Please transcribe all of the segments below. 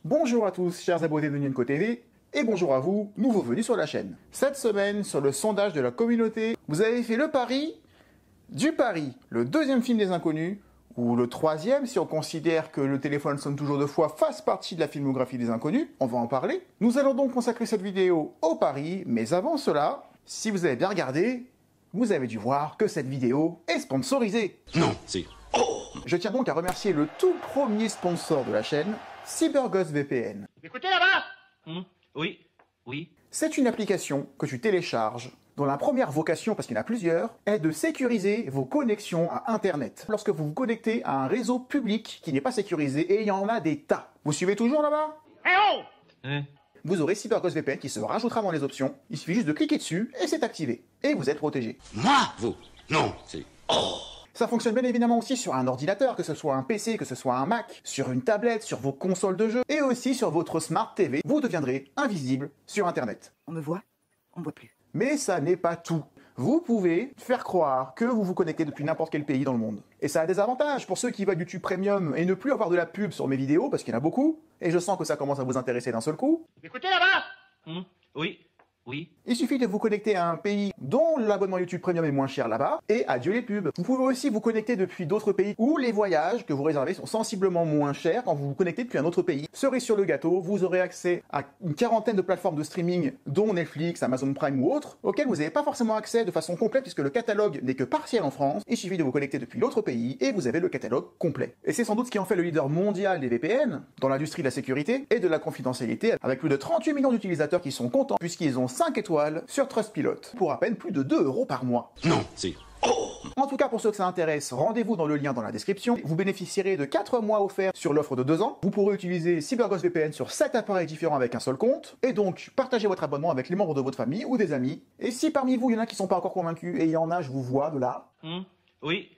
Bonjour à tous, chers abonnés de Nienko TV, et bonjour à vous, nouveaux venus sur la chaîne. Cette semaine, sur le sondage de la communauté, vous avez fait le pari du pari, le deuxième film des Inconnus, ou le troisième si on considère que Le téléphone sonne toujours deux fois fasse partie de la filmographie des Inconnus, on va en parler. Nous allons donc consacrer cette vidéo au pari, mais avant cela, si vous avez bien regardé, vous avez dû voir que cette vidéo est sponsorisée. Non, c'est... Je tiens donc à remercier le tout premier sponsor de la chaîne, CyberGhost VPN. Écoutez là-bas. Oui. C'est une application que tu télécharges, dont la première vocation, parce qu'il y en a plusieurs, est de sécuriser vos connexions à Internet. Lorsque vous vous connectez à un réseau public qui n'est pas sécurisé, et il y en a des tas. Vous suivez toujours là-bas? Eh oh. Vous aurez CyberGhost VPN qui se rajoutera dans les options. Il suffit juste de cliquer dessus et c'est activé. Et vous êtes protégé. Moi, vous? Non, c'est... Ça fonctionne bien évidemment aussi sur un ordinateur, que ce soit un PC, que ce soit un Mac, sur une tablette, sur vos consoles de jeux, et aussi sur votre Smart TV. Vous deviendrez invisible sur Internet. On me voit, on me voit plus. Mais ça n'est pas tout. Vous pouvez faire croire que vous vous connectez depuis n'importe quel pays dans le monde. Et ça a des avantages pour ceux qui veulent YouTube Premium et ne plus avoir de la pub sur mes vidéos, parce qu'il y en a beaucoup, et je sens que ça commence à vous intéresser d'un seul coup. Écoutez là-bas. Oui. Il suffit de vous connecter à un pays dont l'abonnement YouTube Premium est moins cher là-bas, et adieu les pubs. Vous pouvez aussi vous connecter depuis d'autres pays où les voyages que vous réservez sont sensiblement moins chers quand vous vous connectez depuis un autre pays. Cerise sur le gâteau, vous aurez accès à une quarantaine de plateformes de streaming, dont Netflix, Amazon Prime ou autres, auxquelles vous n'avez pas forcément accès de façon complète puisque le catalogue n'est que partiel en France. Il suffit de vous connecter depuis l'autre pays et vous avez le catalogue complet. Et c'est sans doute ce qui en fait le leader mondial des VPN dans l'industrie de la sécurité et de la confidentialité, avec plus de 38 millions d'utilisateurs qui sont contents puisqu'ils ont 5 étoiles sur Trustpilot, pour à peine plus de 2 € par mois. Non, c'est... En tout cas, pour ceux que ça intéresse, rendez-vous dans le lien dans la description. Vous bénéficierez de 4 mois offerts sur l'offre de 2 ans. Vous pourrez utiliser CyberGhost VPN sur 7 appareils différents avec un seul compte. Et donc, partagez votre abonnement avec les membres de votre famille ou des amis. Et si parmi vous, il y en a qui sont pas encore convaincus, et il y en a, je vous vois de là, Oui.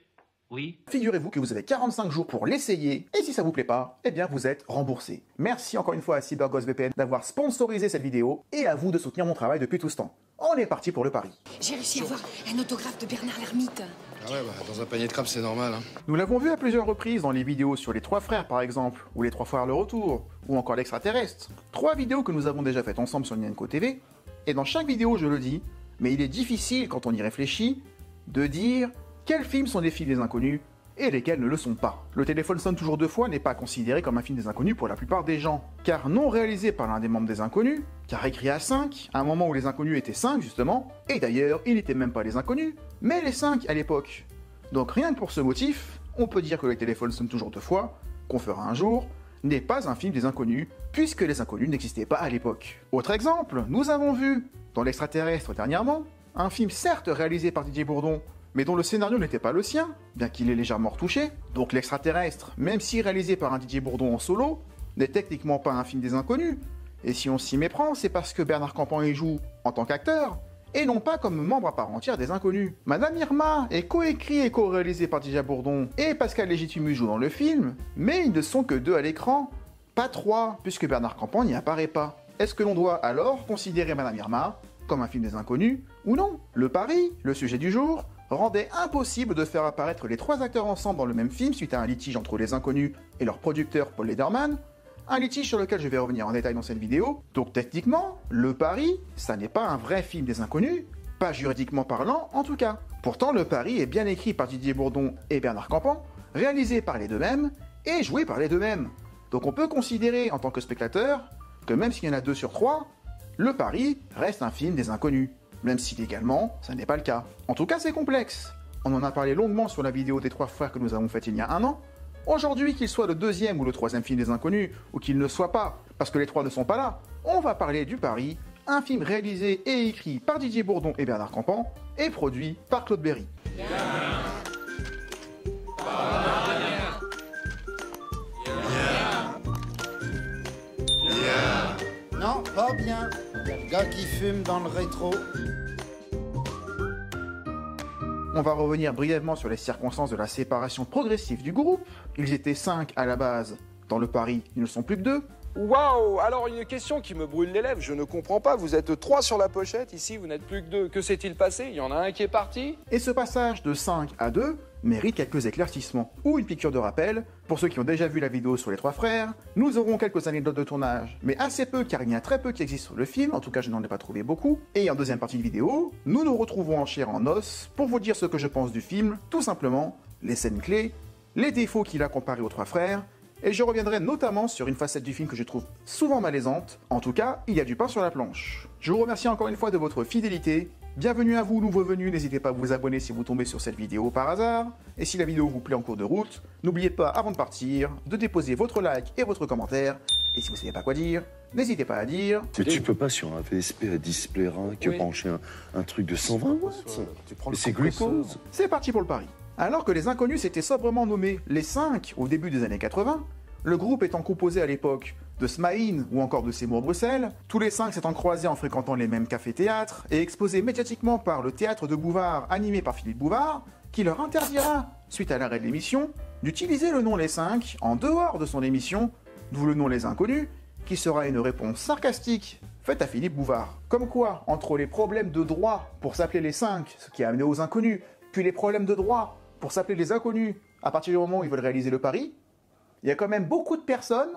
figurez-vous que vous avez 45 jours pour l'essayer, et si ça vous plaît pas, eh bien vous êtes remboursé. Merci encore une fois à CyberGhost VPN d'avoir sponsorisé cette vidéo, et à vous de soutenir mon travail depuis tout ce temps. On est parti pour le pari. J'ai réussi à avoir un autographe de Bernard L'Ermite. Ah ouais, dans un panier de crabes, c'est normal, hein. Nous l'avons vu à plusieurs reprises dans les vidéos sur les 3 frères par exemple, ou les 3 frères le retour, ou encore l'extraterrestre. 3 vidéos que nous avons déjà faites ensemble sur Nienko TV, et dans chaque vidéo je le dis, mais il est difficile quand on y réfléchit, de dire quels films sont des films des Inconnus, et lesquels ne le sont pas. Le téléphone sonne toujours deux fois n'est pas considéré comme un film des Inconnus pour la plupart des gens, car non réalisé par l'un des membres des Inconnus, car écrit à 5, à un moment où les Inconnus étaient 5 justement, et d'ailleurs il n'était même pas les Inconnus, mais les 5 à l'époque. Donc rien que pour ce motif, on peut dire que Le téléphone sonne toujours deux fois, qu'on fera un jour, n'est pas un film des Inconnus, puisque les Inconnus n'existaient pas à l'époque. Autre exemple, nous avons vu, dans l'extraterrestre dernièrement, un film certes réalisé par Didier Bourdon, mais dont le scénario n'était pas le sien, bien qu'il ait légèrement retouché. Donc l'extraterrestre, même si réalisé par un Didier Bourdon en solo, n'est techniquement pas un film des Inconnus. Et si on s'y méprend, c'est parce que Bernard Campan y joue en tant qu'acteur, et non pas comme membre à part entière des Inconnus. Madame Irma est coécrit et co-réalisé par Didier Bourdon, et Pascal Légitimus joue dans le film, mais ils ne sont que 2 à l'écran, pas 3, puisque Bernard Campan n'y apparaît pas. Est-ce que l'on doit alors considérer Madame Irma comme un film des Inconnus, ou non? Le pari, le sujet du jour, rendait impossible de faire apparaître les 3 acteurs ensemble dans le même film suite à un litige entre les Inconnus et leur producteur Paul Lederman, un litige sur lequel je vais revenir en détail dans cette vidéo. Donc techniquement, Le pari, ça n'est pas un vrai film des Inconnus, pas juridiquement parlant en tout cas. Pourtant, Le pari est bien écrit par Didier Bourdon et Bernard Campan, réalisé par les deux mêmes et joué par les deux mêmes. Donc on peut considérer en tant que spectateur que même s'il y en a 2 sur 3, Le pari reste un film des Inconnus. Même si légalement, ça n'est pas le cas. En tout cas, c'est complexe. On en a parlé longuement sur la vidéo des 3 frères que nous avons faite il y a 1 an. Aujourd'hui, qu'il soit le 2e ou le 3e film des Inconnus, ou qu'il ne soit pas, parce que les 3 ne sont pas là, on va parler du pari, un film réalisé et écrit par Didier Bourdon et Bernard Campan, et produit par Claude Berry. Non, pas bien. Y a le gars qui fume dans le rétro. On va revenir brièvement sur les circonstances de la séparation progressive du groupe. Ils étaient 5 à la base, dans le pari, ils ne sont plus que 2. Waouh! Alors une question qui me brûle les lèvres, je ne comprends pas. Vous êtes 3 sur la pochette, ici vous n'êtes plus que 2. Que s'est-il passé? Il y en a un qui est parti? Et ce passage de 5 à 2 mérite quelques éclaircissements, ou une piqûre de rappel. Pour ceux qui ont déjà vu la vidéo sur les trois frères, nous aurons quelques anecdotes de tournage, mais assez peu car il y a très peu qui existent sur le film, en tout cas je n'en ai pas trouvé beaucoup. Et en deuxième partie de vidéo, nous nous retrouvons en chair en os pour vous dire ce que je pense du film, tout simplement, les scènes clés, les défauts qu'il a comparés aux trois frères, et je reviendrai notamment sur une facette du film que je trouve souvent malaisante. En tout cas, il y a du pain sur la planche. Je vous remercie encore une fois de votre fidélité. Bienvenue à vous, nouveaux venus, n'hésitez pas à vous abonner si vous tombez sur cette vidéo par hasard. Et si la vidéo vous plaît en cours de route, n'oubliez pas, avant de partir, de déposer votre like et votre commentaire. Et si vous ne savez pas quoi dire, n'hésitez pas à dire... Mais tu peux pas sur un VSP à display que brancher un truc de 120 watts. Mais c'est glucose. C'est parti pour le pari. Alors que les Inconnus s'étaient sobrement nommés les 5 au début des années 80, le groupe étant composé à l'époque de Smaïn ou encore de Seymour Bruxelles, tous les 5 s'étant croisés en fréquentant les mêmes cafés-théâtres et exposés médiatiquement par le théâtre de Bouvard animé par Philippe Bouvard, qui leur interdira, suite à l'arrêt de l'émission, d'utiliser le nom Les 5 en dehors de son émission, d'où le nom Les Inconnus, qui sera une réponse sarcastique faite à Philippe Bouvard. Comme quoi, entre les problèmes de droit pour s'appeler Les 5, ce qui a amené aux Inconnus, puis les problèmes de droit pour s'appeler Les Inconnus, à partir du moment où ils veulent réaliser le pari, il y a quand même beaucoup de personnes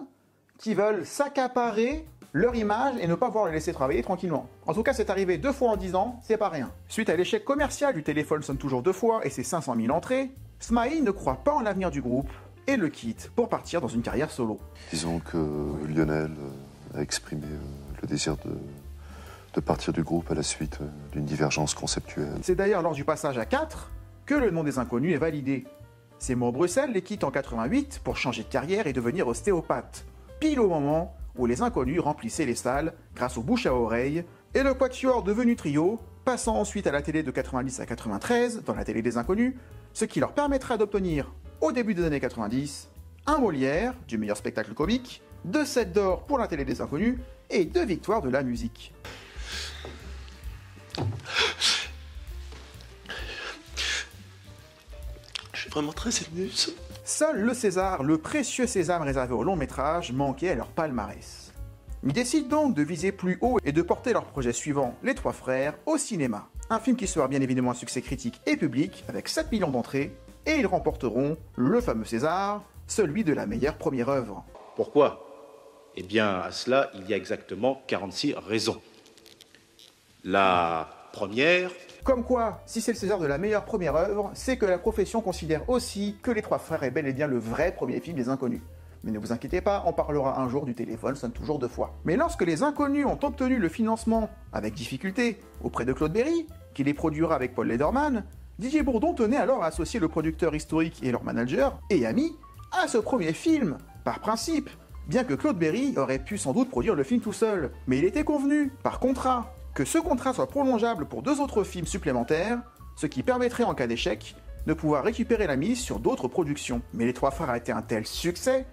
qui veulent s'accaparer leur image et ne pas pouvoir les laisser travailler tranquillement. En tout cas, c'est arrivé 2 fois en 10 ans, c'est pas rien. Suite à l'échec commercial du téléphone sonne toujours 2 fois et ses 500 000 entrées, Smaïn ne croit pas en l'avenir du groupe et le quitte pour partir dans une carrière solo. Disons que Lionel a exprimé le désir de partir du groupe à la suite d'une divergence conceptuelle. C'est d'ailleurs lors du passage à 4 que le nom des Inconnus est validé. Seymour Bruxelles les quitte en 88 pour changer de carrière et devenir ostéopathe, pile au moment où les Inconnus remplissaient les salles grâce aux bouches à oreille, et le quatuor devenu trio, passant ensuite à la télé de 90 à 93, dans la télé des Inconnus, ce qui leur permettra d'obtenir, au début des années 90, un Molière, du meilleur spectacle comique, 2 sets d'or pour la télé des Inconnus, et 2 victoires de la musique. Je suis vraiment très ému. Seul le César, le précieux sésame réservé au long métrage, manquait à leur palmarès. Ils décident donc de viser plus haut et de porter leur projet suivant, Les Trois Frères, au cinéma. Un film qui sera bien évidemment un succès critique et public, avec 7 millions d'entrées, et ils remporteront le fameux César, celui de la meilleure première œuvre. Pourquoi? Eh bien, à cela, il y a exactement 46 raisons. La première... Comme quoi, si c'est le César de la meilleure première œuvre, c'est que la profession considère aussi que Les Trois Frères est bel et bien le vrai premier film des Inconnus. Mais ne vous inquiétez pas, on parlera un jour du téléphone sonne toujours 2 fois. Mais lorsque les Inconnus ont obtenu le financement, avec difficulté, auprès de Claude Berry, qui les produira avec Paul Lederman, Didier Bourdon tenait alors à associer le producteur historique et leur manager, et ami, à ce premier film, par principe, bien que Claude Berry aurait pu sans doute produire le film tout seul. Mais il était convenu, par contrat, que ce contrat soit prolongeable pour 2 autres films supplémentaires, ce qui permettrait en cas d'échec de pouvoir récupérer la mise sur d'autres productions. Mais Les Trois Frères a été un tel succès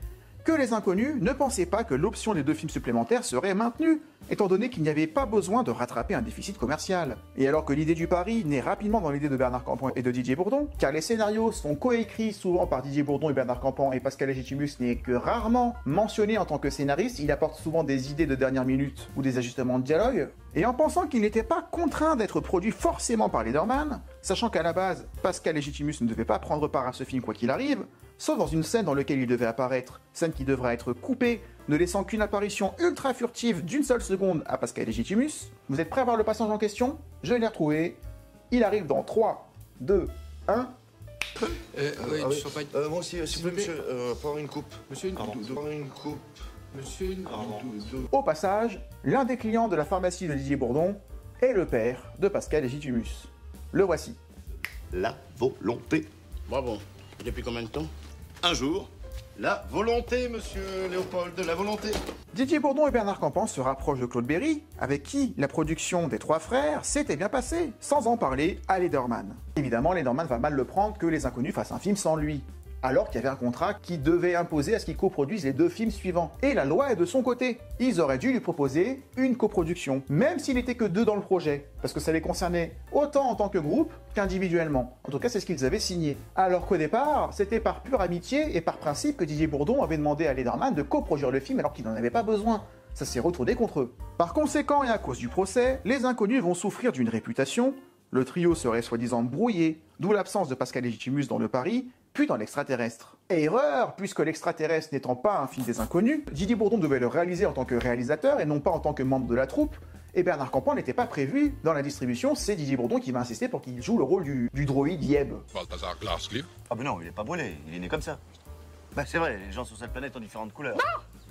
que les Inconnus ne pensaient pas que l'option des 2 films supplémentaires serait maintenue, étant donné qu'il n'y avait pas besoin de rattraper un déficit commercial. Et alors que l'idée du pari naît rapidement dans l'idée de Bernard Campan et de Didier Bourdon, car les scénarios sont coécrits souvent par Didier Bourdon et Bernard Campan, et Pascal Légitimus n'est que rarement mentionné en tant que scénariste, il apporte souvent des idées de dernière minute ou des ajustements de dialogue, et en pensant qu'il n'était pas contraint d'être produit forcément par Lederman, sachant qu'à la base, Pascal Légitimus ne devait pas prendre part à ce film quoi qu'il arrive, sauf dans une scène dans laquelle il devait apparaître, scène qui devra être coupée, ne laissant qu'une apparition ultra furtive d'1 seule seconde à Pascal Légitimus. Vous êtes prêts à voir le passage en question? Je l'ai retrouvé. Il arrive dans 3, 2, 1... du champagne. Moi aussi, s'il vous plaît, monsieur, prends une coupe. Monsieur, prends une coupe. Monsieur, Au passage, l'un des clients de la pharmacie de Didier Bourdon est le père de Pascal Légitimus. Le voici. La volonté. Bravo. Depuis combien de temps? Un jour. La volonté, monsieur Léopold, la volonté. Didier Bourdon et Bernard Campan se rapprochent de Claude Berry, avec qui la production des Trois Frères s'était bien passée, sans en parler à Lederman. Évidemment, Lederman va mal le prendre que les Inconnus fassent un film sans lui. alors qu'il y avait un contrat qui devait imposer à ce qu'ils coproduisent les 2 films suivants. Et la loi est de son côté. Ils auraient dû lui proposer une coproduction, même s'il n'était que 2 dans le projet, parce que ça les concernait autant en tant que groupe qu'individuellement. En tout cas, c'est ce qu'ils avaient signé. Alors qu'au départ, c'était par pure amitié et par principe que Didier Bourdon avait demandé à Lederman de coproduire le film alors qu'il n'en avait pas besoin. Ça s'est retourné contre eux. Par conséquent, et à cause du procès, les Inconnus vont souffrir d'une réputation. Le trio serait soi-disant brouillé, d'où l'absence de Pascal Légitimus dans Le Pari, puis dans L'Extraterrestre. Erreur, puisque L'Extraterrestre n'étant pas un film des Inconnus, Didier Bourdon devait le réaliser en tant que réalisateur et non pas en tant que membre de la troupe, et Bernard Campan n'était pas prévu dans la distribution, c'est Didier Bourdon qui va insister pour qu'il joue le rôle du droïde Yeb. Balthazar Glasscliff. Ah ben non, il est pas brûlé, il est né comme ça. Bah c'est vrai, les gens sur cette planète ont différentes couleurs.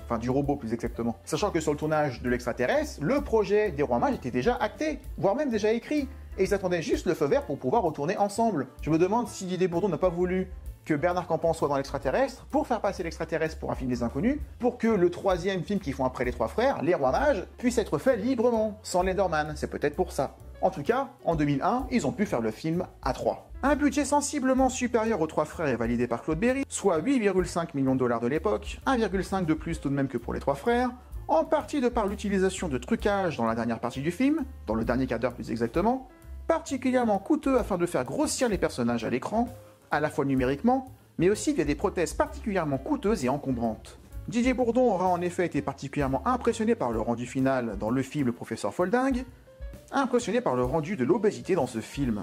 Enfin, du robot plus exactement. Sachant que sur le tournage de L'Extraterrestre, le projet des Rois Mages était déjà acté, voire même déjà écrit, et ils attendaient juste le feu vert pour pouvoir retourner ensemble. Je me demande si Didier Bourdon n'a pas voulu que Bernard Campan soit dans L'Extraterrestre pour faire passer L'Extraterrestre pour un film des Inconnus, pour que le 3e film qu'ils font après les 3 frères, Les Rois Mages, puisse être fait librement, sans Lederman. C'est peut-être pour ça. En tout cas, en 2001, ils ont pu faire le film à 3. Un budget sensiblement supérieur aux 3 frères est validé par Claude Berry, soit 8,5 millions de dollars de l'époque, 1,5 de plus tout de même que pour les 3 frères, en partie de par l'utilisation de trucages dans la dernière partie du film, dans le dernier quart d'heure plus exactement, particulièrement coûteux afin de faire grossir les personnages à l'écran, à la fois numériquement, mais aussi via des prothèses particulièrement coûteuses et encombrantes. Didier Bourdon aura en effet été particulièrement impressionné par le rendu final dans le film Le Professeur Folding, impressionné par le rendu de l'obésité dans ce film.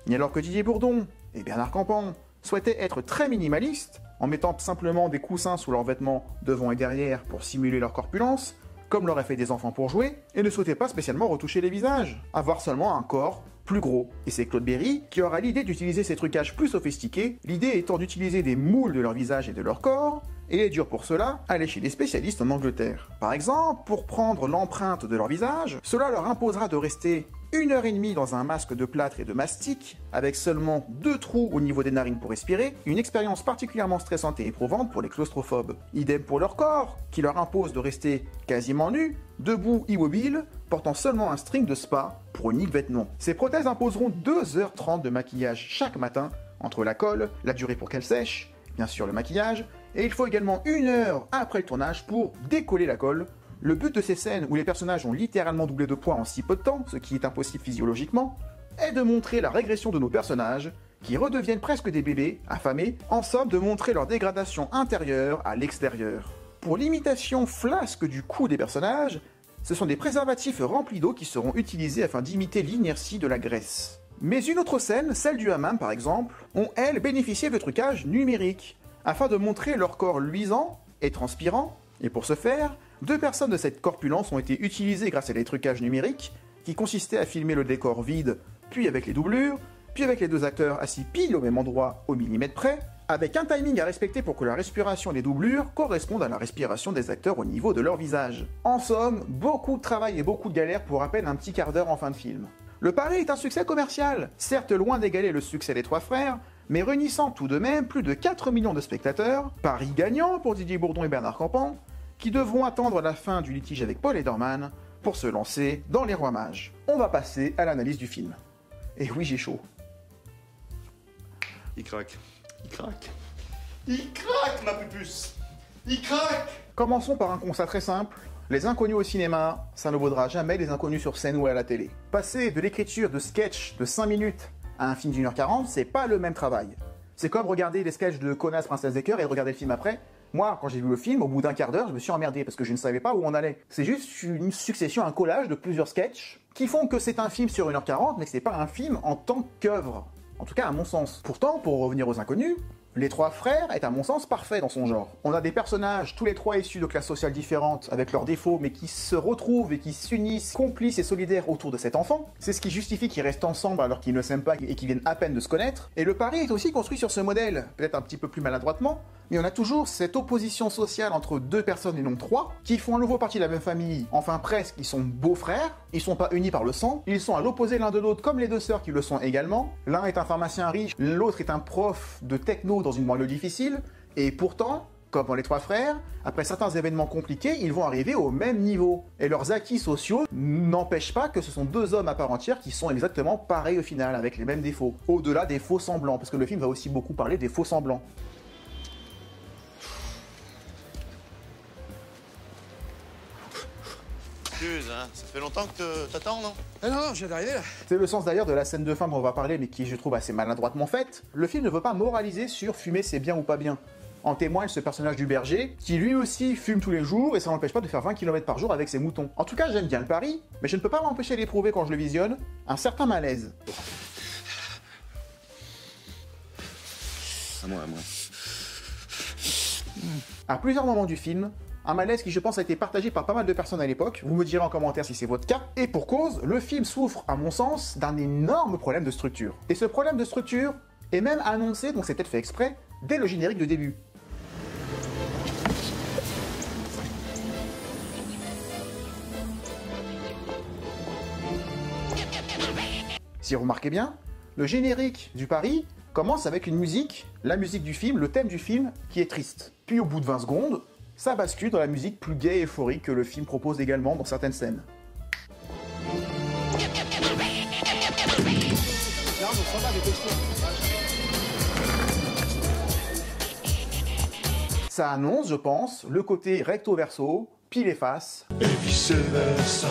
Et alors que Didier Bourdon et Bernard Campan souhaitaient être très minimalistes, en mettant simplement des coussins sous leurs vêtements devant et derrière pour simuler leur corpulence, comme l'auraient fait des enfants pour jouer, et ne souhaitaient pas spécialement retoucher les visages, avoir seulement un corps plus gros. Et c'est Claude Berry qui aura l'idée d'utiliser ces trucages plus sophistiqués, l'idée étant d'utiliser des moules de leur visage et de leur corps, et est dur pour cela aller chez des spécialistes en Angleterre. Par exemple, pour prendre l'empreinte de leur visage, cela leur imposera de rester 1h30 dans un masque de plâtre et de mastic, avec seulement 2 trous au niveau des narines pour respirer, une expérience particulièrement stressante et éprouvante pour les claustrophobes. Idem pour leur corps, qui leur impose de rester quasiment nus, debout immobile, portant seulement un string de spa pour unique vêtement. Ces prothèses imposeront 2h30 de maquillage chaque matin, entre la colle, la durée pour qu'elle sèche, bien sûr le maquillage, et il faut également 1 heure après le tournage pour décoller la colle. Le but de ces scènes où les personnages ont littéralement doublé de poids en si peu de temps, ce qui est impossible physiologiquement, est de montrer la régression de nos personnages, qui redeviennent presque des bébés, affamés, en somme de montrer leur dégradation intérieure à l'extérieur. Pour l'imitation flasque du cou des personnages, ce sont des préservatifs remplis d'eau qui seront utilisés afin d'imiter l'inertie de la graisse. Mais une autre scène, celle du hammam par exemple, ont elles bénéficié de trucages numériques, afin de montrer leur corps luisant et transpirant, et pour ce faire, 2 personnes de cette corpulence ont été utilisées grâce à des trucages numériques, qui consistaient à filmer le décor vide, puis avec les doublures, puis avec les 2 acteurs assis pile au même endroit au millimètre près, avec un timing à respecter pour que la respiration des doublures corresponde à la respiration des acteurs au niveau de leur visage. En somme, beaucoup de travail et beaucoup de galères pour à peine un petit quart d'heure en fin de film. Le pari est un succès commercial, certes loin d'égaler le succès des 3 frères, mais réunissant tout de même plus de 4 millions de spectateurs, pari gagnant pour Didier Bourdon et Bernard Campan, qui devront attendre la fin du litige avec Paul Lederman pour se lancer dans Les Rois Mages. On va passer à l'analyse du film. Et oui, j'ai chaud. Il craque. Il craque. Il craque, ma pupuce. Il craque. Commençons par un constat très simple. Les Inconnus au cinéma, ça ne vaudra jamais les Inconnus sur scène ou à la télé. Passer de l'écriture de sketch de 5 minutes à un film d'1h40, c'est pas le même travail. C'est comme regarder les sketchs de Connasse, Princesse des Cœurs et regarder le film après. Moi, quand j'ai vu le film, au bout d'un quart d'heure, je me suis emmerdé parce que je ne savais pas où on allait. C'est juste une succession, un collage de plusieurs sketchs qui font que c'est un film sur 1h40, mais que c'est pas un film en tant qu'œuvre. En tout cas, à mon sens. Pourtant, pour revenir aux Inconnus, Les 3 frères est à mon sens parfait dans son genre. On a des personnages, tous les 3 issus de classes sociales différentes, avec leurs défauts, mais qui se retrouvent et qui s'unissent, complices et solidaires autour de cet enfant. C'est ce qui justifie qu'ils restent ensemble alors qu'ils ne s'aiment pas et qu'ils viennent à peine de se connaître. Et le pari est aussi construit sur ce modèle, peut-être un petit peu plus maladroitement, mais on a toujours cette opposition sociale entre 2 personnes et non 3, qui font à nouveau partie de la même famille, enfin presque, ils sont beaux-frères, ils sont pas unis par le sang, ils sont à l'opposé l'un de l'autre comme les 2 sœurs qui le sont également. L'un est un pharmacien riche, l'autre est un prof de techno dans une banlieue difficile, et pourtant, comme dans Les 3 frères, après certains événements compliqués, ils vont arriver au même niveau. Et leurs acquis sociaux n'empêchent pas que ce sont 2 hommes à part entière qui sont exactement pareils au final, avec les mêmes défauts. Au-delà des faux semblants, parce que le film va aussi beaucoup parler des faux semblants. Excuse, hein, ça fait longtemps que t'attends, non? Non, je viens d'arriver là. C'est le sens d'ailleurs de la scène de fin dont on va parler, mais qui je trouve assez maladroitement faite. Le film ne veut pas moraliser sur fumer c'est bien ou pas bien. En témoigne ce personnage du berger, qui lui aussi fume tous les jours et ça n'empêche pas de faire 20 km par jour avec ses moutons. En tout cas, j'aime bien le pari, mais je ne peux pas m'empêcher d'éprouver quand je le visionne un certain malaise. À moi. À plusieurs moments du film, un malaise qui je pense a été partagé par pas mal de personnes à l'époque, vous me direz en commentaire si c'est votre cas, et pour cause, le film souffre à mon sens d'un énorme problème de structure. Et ce problème de structure est même annoncé, donc c'est peut-être fait exprès, dès le générique de début. Si vous remarquez bien, le générique du pari commence avec une musique, la musique du film, le thème du film, qui est triste. Puis au bout de 20 secondes, ça bascule dans la musique plus gaie et euphorique que le film propose également dans certaines scènes. Ça annonce, je pense, le côté recto-verso, pile et face, Et vice-versa.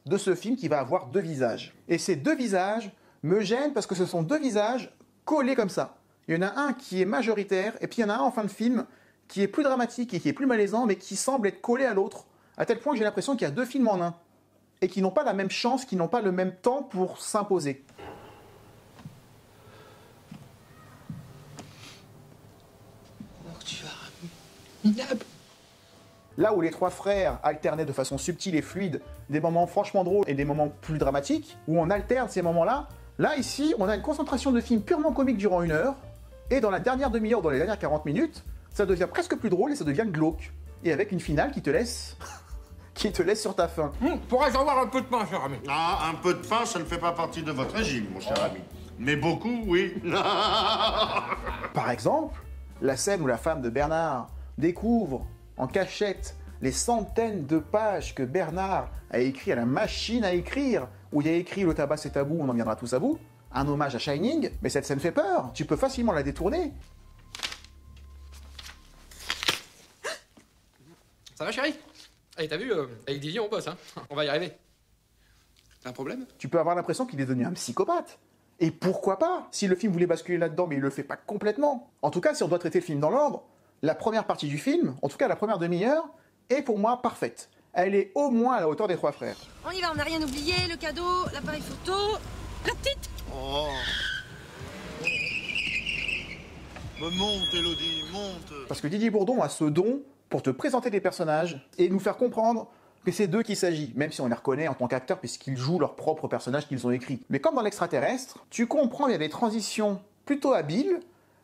de ce film qui va avoir deux visages. Et ces deux visages me gênent parce que ce sont deux visages collés comme ça. Il y en a un qui est majoritaire, et puis il y en a un en fin de film qui est plus dramatique et qui est plus malaisant, mais qui semble être collé à l'autre, à tel point que j'ai l'impression qu'il y a deux films en un, et qui n'ont pas la même chance, qui n'ont pas le même temps pour s'imposer. Là où les trois frères alternaient de façon subtile et fluide des moments franchement drôles et des moments plus dramatiques, où on alterne ces moments-là, là, ici, on a une concentration de film purement comique durant 1 heure, et dans la dernière demi-heure, dans les dernières 40 minutes, ça devient presque plus drôle et ça devient glauque. Et avec une finale qui te laisse... qui te laisse sur ta faim. Pourrais-je avoir un peu de pain, cher ami? Ah, un peu de pain, ça ne fait pas partie de votre régime, mon cher ami. Mais beaucoup, oui. Par exemple, la scène où la femme de Bernard découvre en cachette les centaines de pages que Bernard a écrit à la machine à écrire, où il y a écrit « Le tabac c'est tabou, on en viendra tous à bout », un hommage à Shining, mais cette scène fait peur, tu peux facilement la détourner. Ça va, chérie? Allez, t'as vu, avec Didier, on bosse, hein? On va y arriver. T'as un problème? Tu peux avoir l'impression qu'il est devenu un psychopathe. Et pourquoi pas, si le film voulait basculer là-dedans, mais il le fait pas complètement. En tout cas, si on doit traiter le film dans l'ordre, la première partie du film, en tout cas la première demi-heure, est pour moi parfaite. Elle est au moins à la hauteur des trois frères. On y va, on n'a rien oublié, le cadeau, l'appareil photo, la petite. Oh. Monte, Élodie, monte. Parce que Didier Bourdon a ce don pour te présenter des personnages et nous faire comprendre que c'est d'eux qu'il s'agit, même si on les reconnaît en tant qu'acteurs puisqu'ils jouent leurs propres personnages qu'ils ont écrits. Mais comme dans L'Extraterrestre, tu comprends, il y a des transitions plutôt habiles,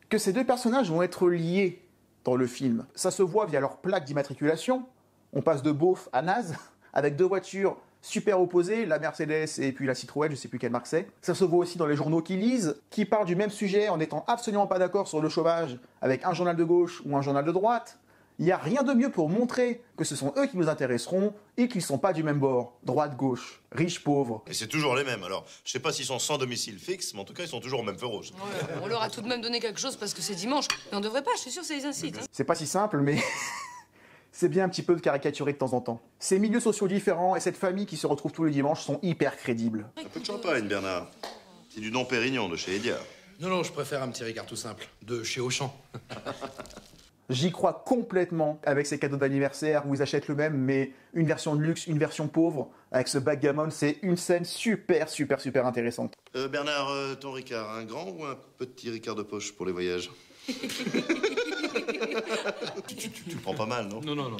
que ces deux personnages vont être liés dans le film. Ça se voit via leur plaque d'immatriculation. On passe de beauf à naze, avec deux voitures super opposées, la Mercedes et puis la Citroën, je sais plus quelle marque c'est. Ça se voit aussi dans les journaux qu'ils lisent, qui parlent du même sujet en n'étant absolument pas d'accord sur le chômage avec un journal de gauche ou un journal de droite. Il n'y a rien de mieux pour montrer que ce sont eux qui nous intéresseront et qu'ils ne sont pas du même bord. Droite-gauche, riche-pauvre. Et c'est toujours les mêmes, alors. Je sais pas s'ils sont sans domicile fixe, mais en tout cas, ils sont toujours au même feu rouge. Ouais, on leur a tout de même donné quelque chose parce que c'est dimanche. Mais on devrait pas, je suis sûr que ça les incite. Hein. C'est pas si simple, mais c'est bien un petit peu de caricaturer de temps en temps. Ces milieux sociaux différents et cette famille qui se retrouve tous les dimanches sont hyper crédibles. Un peu de champagne, Bernard. C'est du Dom Pérignon de chez Edia. Non, je préfère un petit Ricard tout simple, de chez Auchan. J'y crois complètement avec ces cadeaux d'anniversaire où ils achètent le même, mais une version de luxe, une version pauvre. Avec ce backgammon, c'est une scène super intéressante. Bernard, ton Ricard, un grand ou un petit Ricard de poche pour les voyages? tu le prends pas mal, non? Non.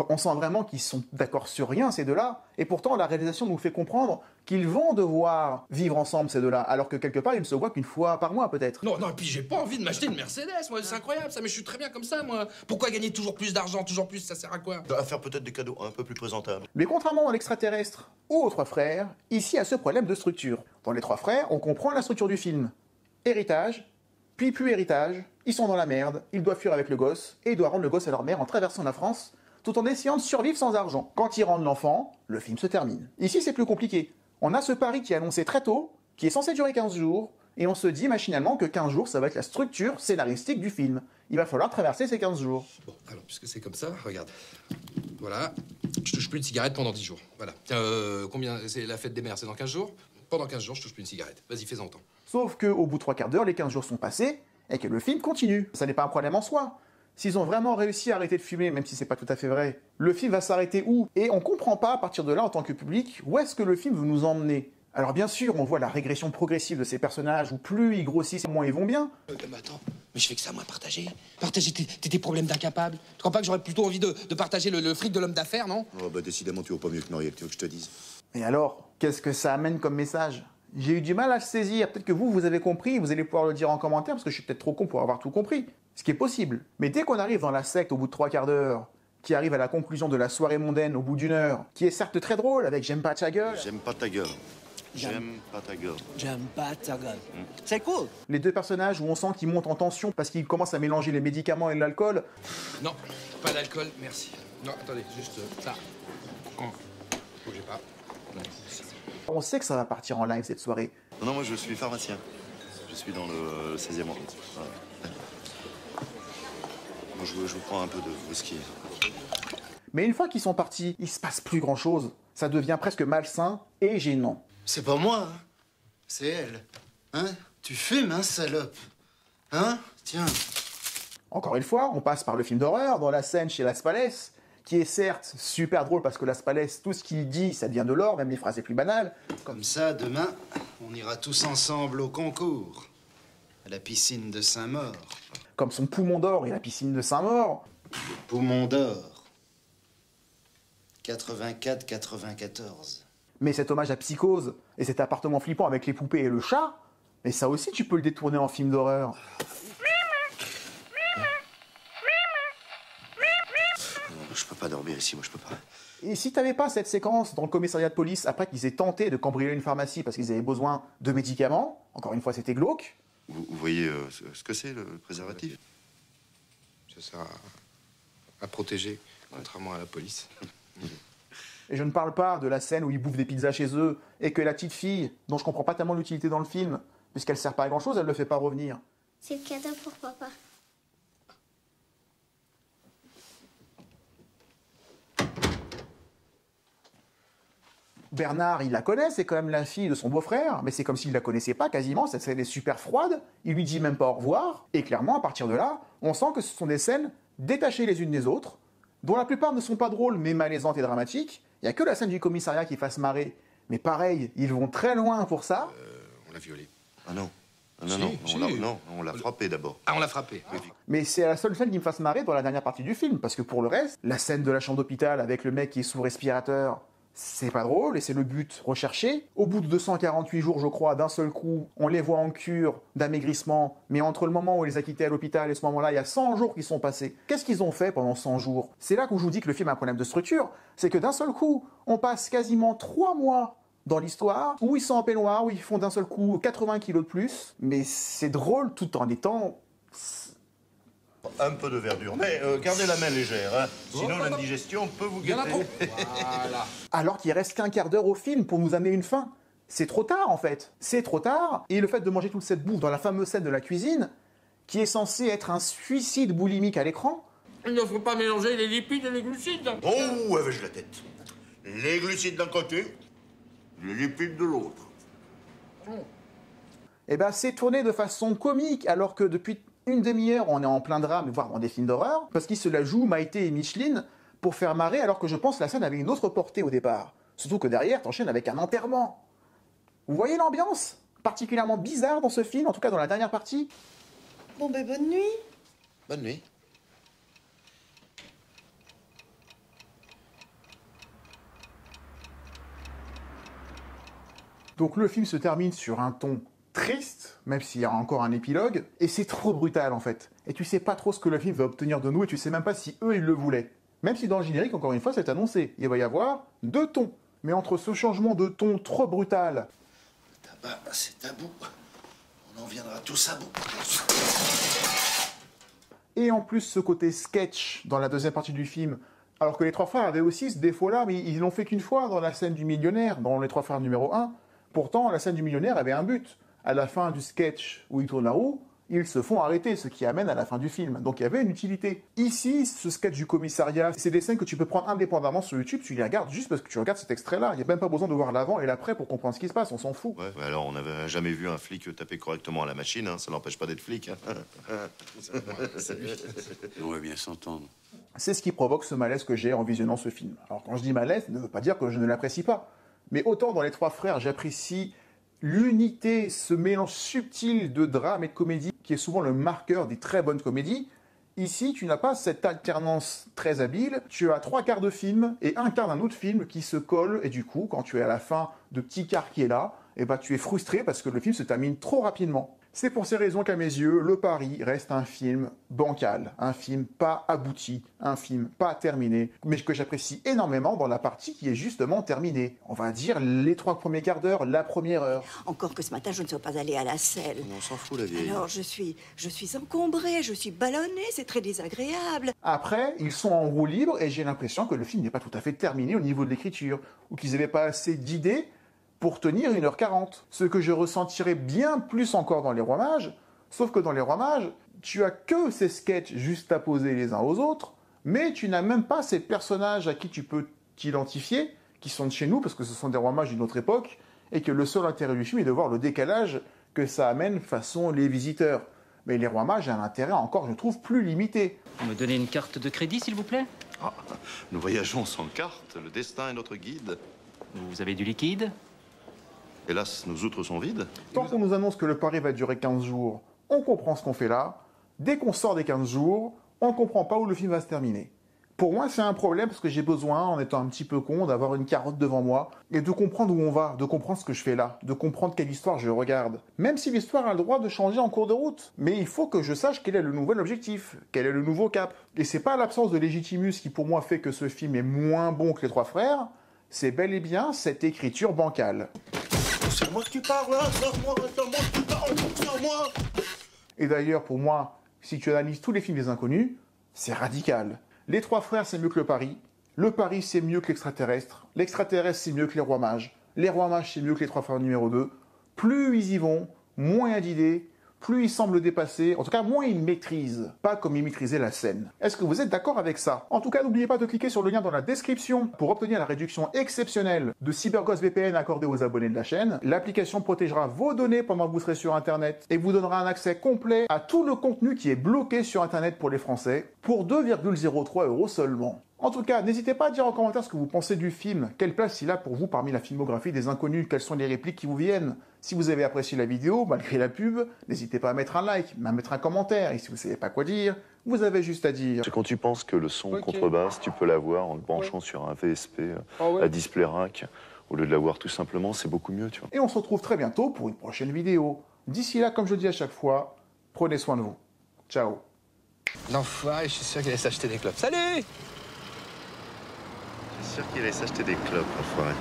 On sent vraiment qu'ils sont d'accord sur rien, ces deux-là, et pourtant la réalisation nous fait comprendre qu'ils vont devoir vivre ensemble, ces deux-là, alors que quelque part, ils ne se voient qu'une fois par mois, peut-être. Non, et puis j'ai pas envie de m'acheter une Mercedes, moi, c'est incroyable ça, mais je suis très bien comme ça, moi. Pourquoi gagner toujours plus d'argent, toujours plus, ça sert à quoi? À faire peut-être des cadeaux un peu plus présentables. Mais contrairement à L'Extraterrestre ou aux Trois Frères, ici, il y a ce problème de structure. Dans Les Trois Frères, on comprend la structure du film. Héritage, puis plus héritage, ils sont dans la merde, ils doivent fuir avec le gosse, et ils doivent rendre le gosse à leur mère en traversant la France, tout en essayant de survivre sans argent. Quand ils rendent l'enfant, le film se termine. Ici, c'est plus compliqué. On a ce pari qui est annoncé très tôt, qui est censé durer 15 jours, et on se dit machinalement que 15 jours, ça va être la structure scénaristique du film. il va falloir traverser ces 15 jours. Bon, alors, puisque c'est comme ça, regarde. Voilà, je touche plus de cigarette pendant 10 jours. Voilà. Combien, c'est la fête des mères, c'est dans 15 jours? Pendant 15 jours, je touche plus une cigarette. Vas-y, fais-en temps. Sauf qu'au bout de 3 quarts d'heure, les 15 jours sont passés, et que le film continue. Ça n'est pas un problème en soi. S'ils ont vraiment réussi à arrêter de fumer, même si c'est pas tout à fait vrai, le film va s'arrêter où? Et on comprend pas, à partir de là, en tant que public, où est-ce que le film veut nous emmener. Alors bien sûr, on voit la régression progressive de ces personnages, où plus ils grossissent, moins ils vont bien. Mais attends, mais je fais que ça, moi, partager. Partager tes problèmes d'incapable. Tu crois pas que j'aurais plutôt envie de partager le fric de l'homme d'affaires, non? Oh, bah, décidément, tu vaux pas mieux que Muriel, tu veux que je te dise. Mais alors, qu'est-ce que ça amène comme message? J'ai eu du mal à le saisir. Peut-être que vous avez compris, vous allez pouvoir le dire en commentaire, parce que je suis peut-être trop con pour avoir tout compris. Ce qui est possible. Mais dès qu'on arrive dans la secte au bout de 3 quarts d'heure, qui arrive à la conclusion de la soirée mondaine au bout d'1 heure, qui est certes très drôle, avec J'aime pas ta gueule. J'aime pas ta gueule. J'aime pas ta gueule. J'aime pas ta gueule. C'est cool. Les deux personnages où on sent qu'ils montent en tension parce qu'ils commencent à mélanger les médicaments et l'alcool. Non, pas d'alcool, merci. Non, attendez, juste ça. Bougez pas. On sait que ça va partir en live cette soirée. Non, moi je suis pharmacien. Je suis dans le 16e arrondissement. Voilà. Moi je vous prends un peu de whisky. Mais une fois qu'ils sont partis, il se passe plus grand-chose. Ça devient presque malsain et gênant. C'est pas moi, hein. C'est elle. Hein? Tu fumes, hein, salope? Hein? Tiens. Encore une fois, on passe par le film d'horreur, dans la scène chez Las Palais, qui est certes super drôle parce que Las Palais, tout ce qu'il dit, ça devient de l'or, même les phrases les plus banales. Comme ça, demain, on ira tous ensemble au concours. À la piscine de Saint-Maur. Comme son poumon d'or et la piscine de Saint-Maur. Poumon d'or. 84-94. Mais cet hommage à Psychose et cet appartement flippant avec les poupées et le chat, mais ça aussi tu peux le détourner en film d'horreur. Je peux pas dormir ici, moi je peux pas. Et si t'avais pas cette séquence dans le commissariat de police après qu'ils aient tenté de cambrioler une pharmacie parce qu'ils avaient besoin de médicaments, encore une fois c'était glauque. Vous voyez ce que c'est le préservatif? Ça sert à protéger, contrairement à la police. Et je ne parle pas de la scène où ils bouffent des pizzas chez eux et que la petite fille, dont je comprends pas tellement l'utilité dans le film, puisqu'elle sert pas à grand chose, elle le fait pas revenir. C'est le cadeau pour papa. Bernard, il la connaît, c'est quand même la fille de son beau-frère, mais c'est comme s'il la connaissait pas quasiment, cette scène est super froide, il lui dit même pas au revoir, et clairement, à partir de là, on sent que ce sont des scènes détachées les unes des autres, dont la plupart ne sont pas drôles, mais malaisantes et dramatiques. Il n'y a que la scène du commissariat qui fasse marrer, mais pareil, ils vont très loin pour ça. On l'a violée. Ah non. On l'a frappé d'abord. Ah, on l'a frappé. Oui. Mais c'est la seule scène qui me fasse marrer dans la dernière partie du film, parce que pour le reste, la scène de la chambre d'hôpital avec le mec qui est sous respirateur, c'est pas drôle et c'est le but recherché. Au bout de 248 jours, je crois, d'un seul coup, on les voit en cure d'amaigrissement, mais entre le moment où on les a quittés à l'hôpital et ce moment-là, il y a 100 jours qui sont passés. Qu'est-ce qu'ils ont fait pendant 100 jours? C'est là que je vous dis que le film a un problème de structure, c'est que d'un seul coup, on passe quasiment 3 mois dans l'histoire, où ils sont en peignoir, où ils font d'un seul coup 80 kilos de plus, mais c'est drôle tout en étant... Un peu de verdure, mais gardez la main légère, hein. Sinon l'indigestion peut vous guetter. Voilà. Alors qu'il reste qu'un quart d'heure au film pour nous amener une fin. C'est trop tard en fait. C'est trop tard, et le fait de manger toute cette bouffe dans la fameuse scène de la cuisine, qui est censé être un suicide boulimique à l'écran... Il ne faut pas mélanger les lipides et les glucides. Oh, avec la tête. Les glucides d'un côté, les lipides de l'autre. Eh ben c'est tourné de façon comique, alors que depuis une demi-heure, on est en plein drame, voire dans des films d'horreur, parce qu'ils se la jouent Maïté et Micheline pour faire marrer, alors que je pense que la scène avait une autre portée au départ. Surtout que derrière, t'enchaînes avec un enterrement. Vous voyez l'ambiance particulièrement bizarre dans ce film, en tout cas dans la dernière partie? Bon ben bonne nuit. Bonne nuit. Donc le film se termine sur un ton triste, même s'il y a encore un épilogue, et c'est trop brutal en fait. Et tu sais pas trop ce que le film va obtenir de nous, et tu sais même pas si eux ils le voulaient. Même si dans le générique, encore une fois, c'est annoncé. Il va y avoir 2 tons. Mais entre ce changement de ton trop brutal... Le tabac, c'est tabou. On en viendra tous à bout. Et en plus, ce côté sketch dans la deuxième partie du film, alors que les 3 frères avaient aussi ce défaut-là, mais ils l'ont fait qu'une fois dans la scène du millionnaire, dans les 3 frères numéro 1. Pourtant, la scène du millionnaire avait un but. À la fin du sketch où il tourne la roue, ils se font arrêter, ce qui amène à la fin du film. Donc il y avait une utilité. Ici, ce sketch du commissariat, c'est des scènes que tu peux prendre indépendamment sur YouTube, tu les regardes juste parce que tu regardes cet extrait-là. Il n'y a même pas besoin de voir l'avant et l'après pour comprendre ce qui se passe, on s'en fout. Ouais, mais alors on n'avait jamais vu un flic taper correctement à la machine, hein. Ça n'empêche pas d'être flic. Hein. On va bien s'entendre. C'est ce qui provoque ce malaise que j'ai en visionnant ce film. Alors quand je dis malaise, ça ne veut pas dire que je ne l'apprécie pas. Mais autant dans Les Trois Frères, j'apprécie l'unité, ce mélange subtil de drame et de comédie, qui est souvent le marqueur des très bonnes comédies. Ici, tu n'as pas cette alternance très habile. Tu as 3 quarts de film et 1 quart d'un autre film qui se collent. Et du coup, quand tu es à la fin de petit quart qui est là, eh ben, tu es frustré parce que le film se termine trop rapidement. C'est pour ces raisons qu'à mes yeux, Le Pari reste un film bancal, un film pas abouti, un film pas terminé, mais que j'apprécie énormément dans la partie qui est justement terminée. On va dire les 3 premiers quarts d'heure, la première heure. Encore que ce matin, je ne sois pas allée à la selle. On s'en fout, la vieille. Alors, je suis encombrée, je suis ballonnée, c'est très désagréable. Après, ils sont en roue libre et j'ai l'impression que le film n'est pas tout à fait terminé au niveau de l'écriture, ou qu'ils n'avaient pas assez d'idées pour tenir 1h40. Ce que je ressentirais bien plus encore dans Les Rois Mages, sauf que dans Les Rois Mages, tu as que ces sketchs juste à poser les uns aux autres, mais tu n'as même pas ces personnages à qui tu peux t'identifier, qui sont de chez nous, parce que ce sont des Rois Mages d'une autre époque, et que le seul intérêt du film est de voir le décalage que ça amène façon Les Visiteurs. Mais Les Rois Mages a un intérêt encore, je trouve, plus limité. Vous me donnez une carte de crédit, s'il vous plaît? Ah, nous voyageons sans carte, le destin est notre guide. Vous avez du liquide? Hélas, nos outres sont vides. Tant qu'on nous annonce que le pari va durer 15 jours, on comprend ce qu'on fait là. Dès qu'on sort des 15 jours, on ne comprend pas où le film va se terminer. Pour moi, c'est un problème parce que j'ai besoin, en étant un petit peu con, d'avoir une carotte devant moi et de comprendre où on va, de comprendre ce que je fais là, de comprendre quelle histoire je regarde. Même si l'histoire a le droit de changer en cours de route. Mais il faut que je sache quel est le nouvel objectif, quel est le nouveau cap. Et c'est pas l'absence de Légitimus qui pour moi fait que ce film est moins bon que Les Trois Frères, c'est bel et bien cette écriture bancale. C'est à moi que tu parles, hein. C'est à moi que tu parles, c'est à moi. Et d'ailleurs, pour moi, si tu analyses tous les films des Inconnus, c'est radical. Les Trois Frères, c'est mieux que Le Pari, c'est mieux que L'Extraterrestre. L'Extraterrestre, c'est mieux que Les Rois Mages. Les Rois Mages, c'est mieux que Les Trois Frères numéro 2. Plus ils y vont, moins il y a d'idées, plus ils semblent dépasser, en tout cas moins ils maîtrisent, pas comme ils maîtrisaient la scène. Est-ce que vous êtes d'accord avec ça? En tout cas, n'oubliez pas de cliquer sur le lien dans la description pour obtenir la réduction exceptionnelle de CyberGhost VPN accordée aux abonnés de la chaîne. L'application protégera vos données pendant que vous serez sur Internet et vous donnera un accès complet à tout le contenu qui est bloqué sur Internet pour les Français pour 2,03 € seulement. En tout cas, n'hésitez pas à dire en commentaire ce que vous pensez du film, quelle place il a pour vous parmi la filmographie des Inconnus, quelles sont les répliques qui vous viennent. Si vous avez apprécié la vidéo, malgré la pub, n'hésitez pas à mettre un like, à mettre un commentaire, et si vous ne savez pas quoi dire, vous avez juste à dire. C'est quand tu penses que le son contrebasse, tu peux l'avoir en le branchant sur un VSP à display rack, au lieu de l'avoir tout simplement, c'est beaucoup mieux, tu vois. Et on se retrouve très bientôt pour une prochaine vidéo. D'ici là, comme je dis à chaque fois, prenez soin de vous. Ciao. L'enfoiré, je suis sûr qu'il allait s'acheter des clopes. Salut! Je suis sûr qu'il allait s'acheter des clopes, l'enfoiré.